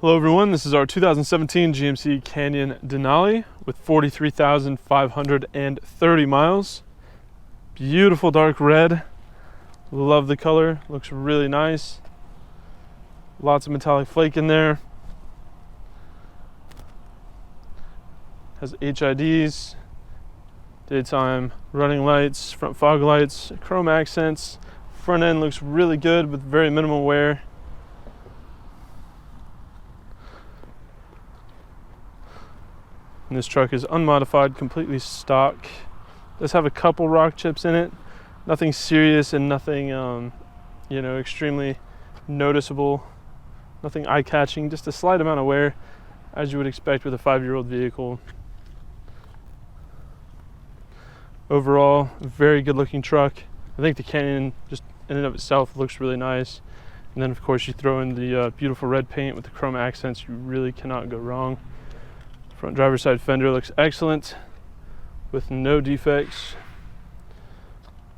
Hello everyone, this is our 2017 GMC Canyon Denali with 43,530 miles. Beautiful dark red. Love the color, looks really nice. Lots of metallic flake in there. Has HIDs, daytime running lights, front fog lights, chrome accents. Front end looks really good with very minimal wear. And this truck is unmodified, completely stock. Does have a couple rock chips in it. Nothing serious and nothing, extremely noticeable. Nothing eye-catching, just a slight amount of wear, as you would expect with a 5-year-old vehicle. Overall, very good-looking truck. I think the Canyon, just in and of itself, looks really nice. And then, of course, you throw in the beautiful red paint with the chrome accents. You really cannot go wrong. Front driver's side fender looks excellent with no defects.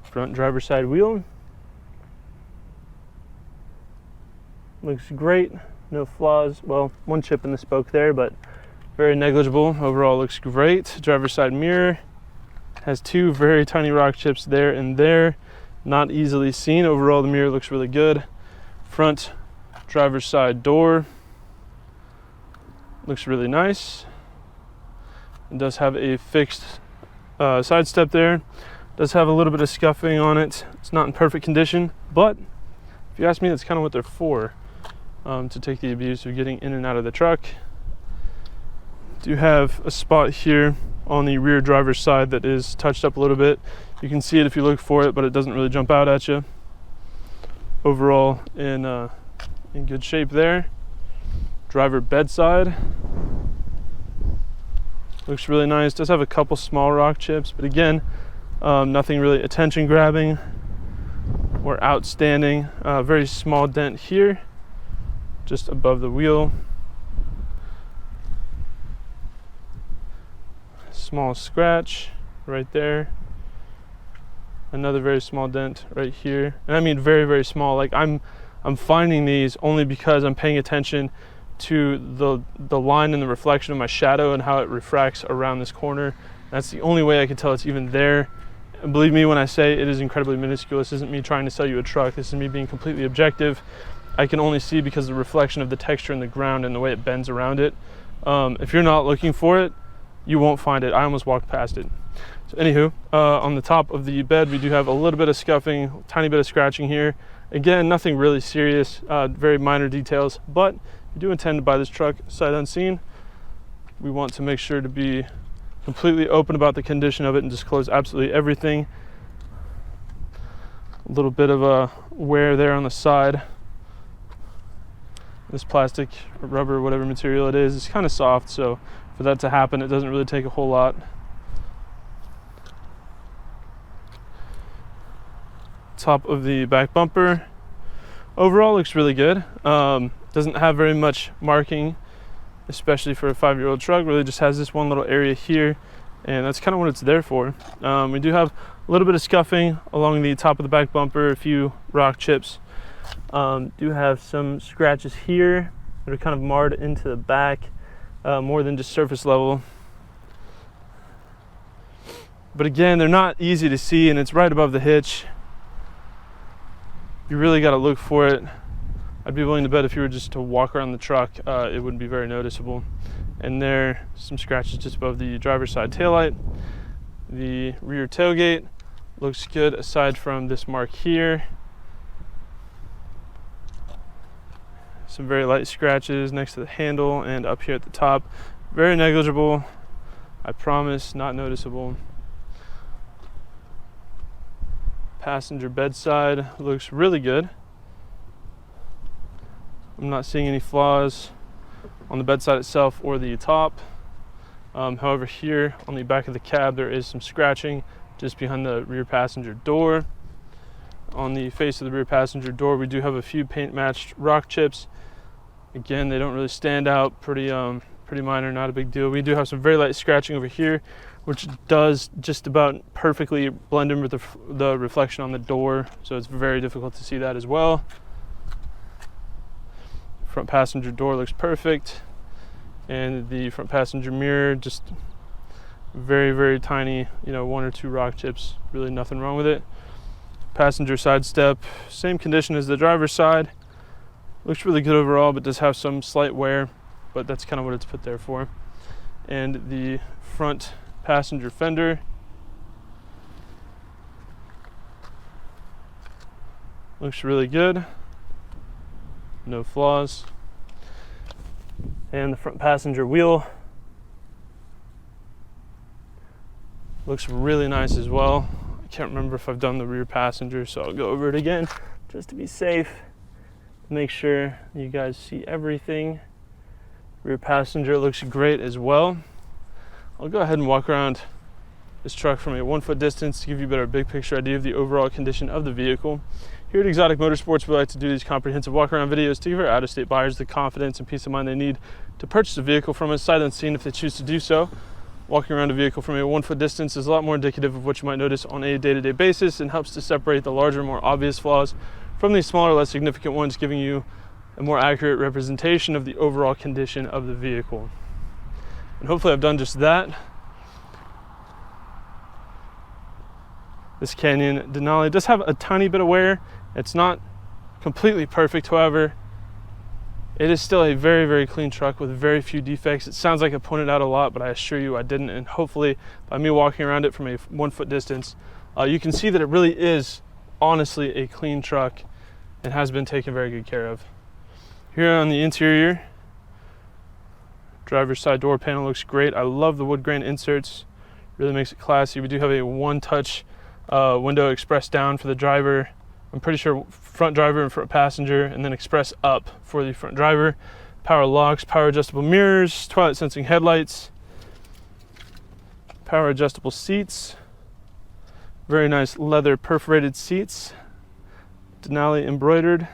Front driver's side wheel looks great, no flaws. Well, one chip in the spoke there, but very negligible. Overall looks great. Driver's side mirror has 2 very tiny rock chips there and there, not easily seen. Overall the mirror looks really good. Front driver's side door looks really nice. It does have a fixed side step there. Does have a little bit of scuffing on it. It's not in perfect condition, but if you ask me, that's kind of what they're for, to take the abuse of getting in and out of the truck. Do have a spot here on the rear driver's side that is touched up a little bit. You can see it if you look for it, but it doesn't really jump out at you. Overall in good shape there. Driver bedside looks really nice. Does have a couple small rock chips, but again, nothing really attention grabbing or outstanding. Very small dent here, just above the wheel. Small scratch right there. Another very small dent right here. And I mean very, very small. Like I'm finding these only because I'm paying attention to the line and the reflection of my shadow and how it refracts around this corner. That's the only way I can tell it's even there. And believe me when I say it is incredibly minuscule. This isn't me trying to sell you a truck. This is me being completely objective. I can only see because of the reflection of the texture in the ground and the way it bends around it. If you're not looking for it, you won't find it. I almost walked past it. So anywho, on the top of the bed, we do have a little bit of scuffing, tiny bit of scratching here. Again, nothing really serious, very minor details, but we do intend to buy this truck sight unseen. We want to make sure to be completely open about the condition of it and disclose absolutely everything. A little bit of a wear there on the side. This plastic or rubber, whatever material it is kind of soft, so for that to happen, it doesn't really take a whole lot. Top of the back bumper overall looks really good. Doesn't have very much marking, especially for a 5-year-old truck. Really just has this one little area here, and that's kind of what it's there for. We do have a little bit of scuffing along the top of the back bumper, a few rock chips. Do have some scratches here that are kind of marred into the back, more than just surface level. But again, they're not easy to see, and it's right above the hitch. You really got to look for it. I'd be willing to bet if you were just to walk around the truck, it wouldn't be very noticeable. And there, some scratches just above the driver's side taillight. The rear tailgate looks good aside from this mark here. Some very light scratches next to the handle and up here at the top. Very negligible, I promise, not noticeable. Passenger bedside looks really good. I'm not seeing any flaws on the bedside itself or the top. However, here on the back of the cab, there is some scratching just behind the rear passenger door. On the face of the rear passenger door, we do have a few paint matched rock chips. Again, they don't really stand out, pretty minor, not a big deal. We do have some very light scratching over here, which does just about perfectly blend in with the reflection on the door, so it's very difficult to see that as well. Front passenger door looks perfect, and the front passenger mirror just very, very tiny, you know, 1 or 2 rock chips, really nothing wrong with it. Passenger side step, same condition as the driver's side. Looks really good overall, but does have some slight wear, but that's kind of what it's put there for. And the front passenger fender looks really good, no flaws. And the front passenger wheel looks really nice as well. I can't remember if I've done the rear passenger, so I'll go over it again just to be safe. Make sure you guys see everything. Rear passenger looks great as well. I'll go ahead and walk around this truck from a 1 foot distance to give you a better big picture idea of the overall condition of the vehicle. Here at Exotic Motorsports, we like to do these comprehensive walk around videos to give our out-of-state buyers the confidence and peace of mind they need to purchase a vehicle from us sight unseen if they choose to do so. Walking around a vehicle from a 1 foot distance is a lot more indicative of what you might notice on a day-to-day basis and helps to separate the larger, more obvious flaws from these smaller, less significant ones, giving you a more accurate representation of the overall condition of the vehicle. And hopefully I've done just that. This Canyon Denali does have a tiny bit of wear. It's not completely perfect, however, it is still a very, very clean truck with very few defects. It sounds like I pointed out a lot, but I assure you I didn't. And hopefully by me walking around it from a 1 foot distance, you can see that it really is honestly a clean truck and has been taken very good care of. Here on the interior, driver's side door panel looks great. I love the wood grain inserts, really makes it classy. We do have a one-touch window express down for the driver. I'm pretty sure front driver and front passenger, and then express up for the front driver. Power locks, power adjustable mirrors, twilight sensing headlights, power adjustable seats, very nice leather perforated seats, Denali embroidered.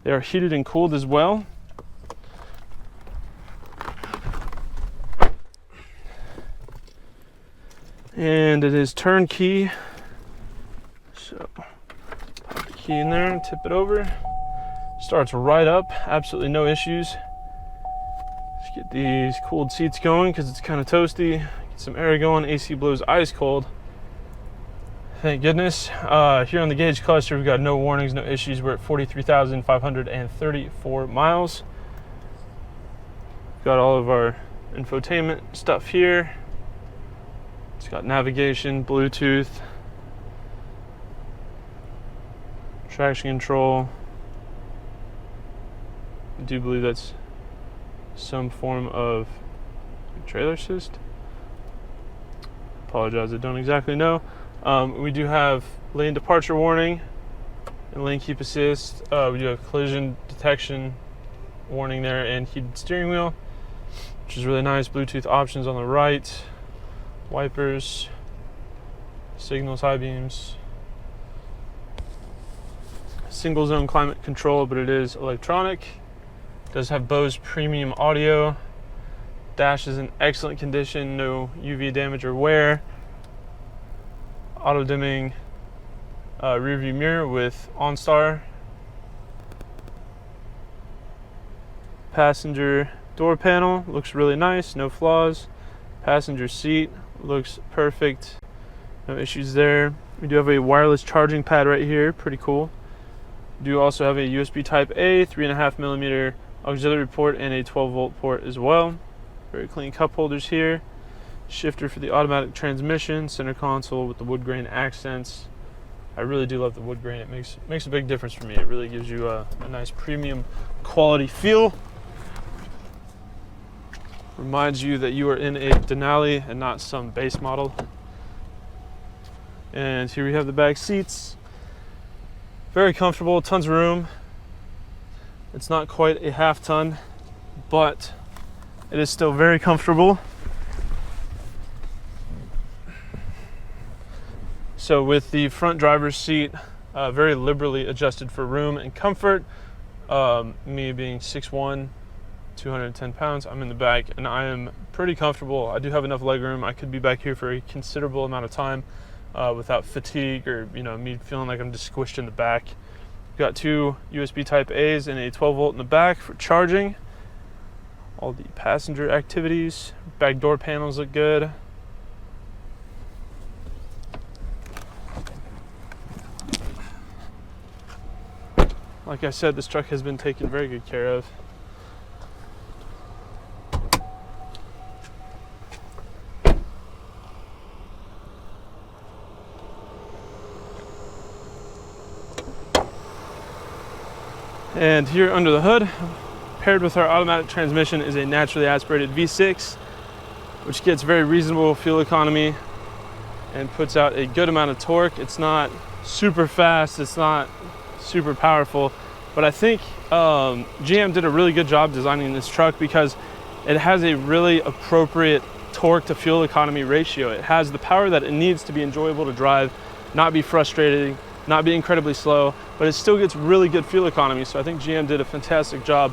They are heated and cooled as well. And it is turnkey. So pop the key in there and tip it over. Starts right up, absolutely no issues. Let's get these cooled seats going because it's kind of toasty. Get some air going. AC blows ice cold. Thank goodness. Here on the gauge cluster, we've got no warnings, no issues. We're at 43,534 miles. Got all of our infotainment stuff here. It's got navigation, Bluetooth, traction control. I do believe that's some form of trailer assist. Apologize, I don't exactly know. We do have lane departure warning and lane keep assist. We do have collision detection warning there and heated steering wheel, which is really nice. Bluetooth options on the right, wipers, signals, high beams, single zone climate control, but it is electronic. It does have Bose premium audio. Dash is in excellent condition, no UV damage or wear. Auto dimming rear view mirror with OnStar. Passenger door panel looks really nice, no flaws. Passenger seat looks perfect, no issues there. We do have a wireless charging pad right here, pretty cool. We do also have a USB type A, 3.5mm auxiliary port, and a 12-volt port as well. Very clean cup holders here. Shifter for the automatic transmission, center console with the wood grain accents. I really do love the wood grain. It makes a big difference for me. It really gives you a nice premium quality feel. Reminds you that you are in a Denali and not some base model. And here we have the back seats. Very comfortable, tons of room. It's not quite a half ton, but it is still very comfortable. So with the front driver's seat, very liberally adjusted for room and comfort. Me being 6'1", 210 pounds, I'm in the back and I am pretty comfortable. I do have enough leg room. I could be back here for a considerable amount of time without fatigue or me feeling like I'm just squished in the back. We've got 2 USB type A's and a 12 volt in the back for charging. All the passenger activities. Back door panels look good. Like I said, this truck has been taken very good care of. And here under the hood, paired with our automatic transmission, is a naturally aspirated V6, which gets very reasonable fuel economy and puts out a good amount of torque. It's not super fast, it's not super powerful, but I think GM did a really good job designing this truck because it has a really appropriate torque to fuel economy ratio. It has the power that it needs to be enjoyable to drive, not be frustrating, not be incredibly slow, but it still gets really good fuel economy. So I think GM did a fantastic job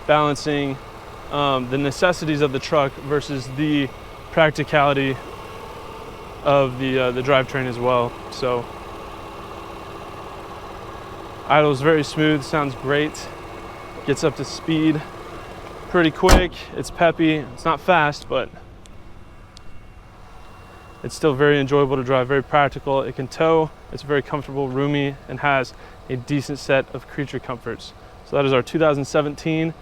balancing the necessities of the truck versus the practicality of the drivetrain as well. So idles very smooth, sounds great, gets up to speed pretty quick. It's peppy, it's not fast, but it's still very enjoyable to drive, very practical. It can tow, it's very comfortable, roomy, and has a decent set of creature comforts. So that is our 2017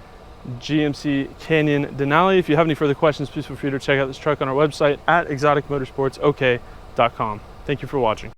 GMC Canyon Denali. If you have any further questions, please feel free to check out this truck on our website at exoticmotorsportsok.com. Thank you for watching.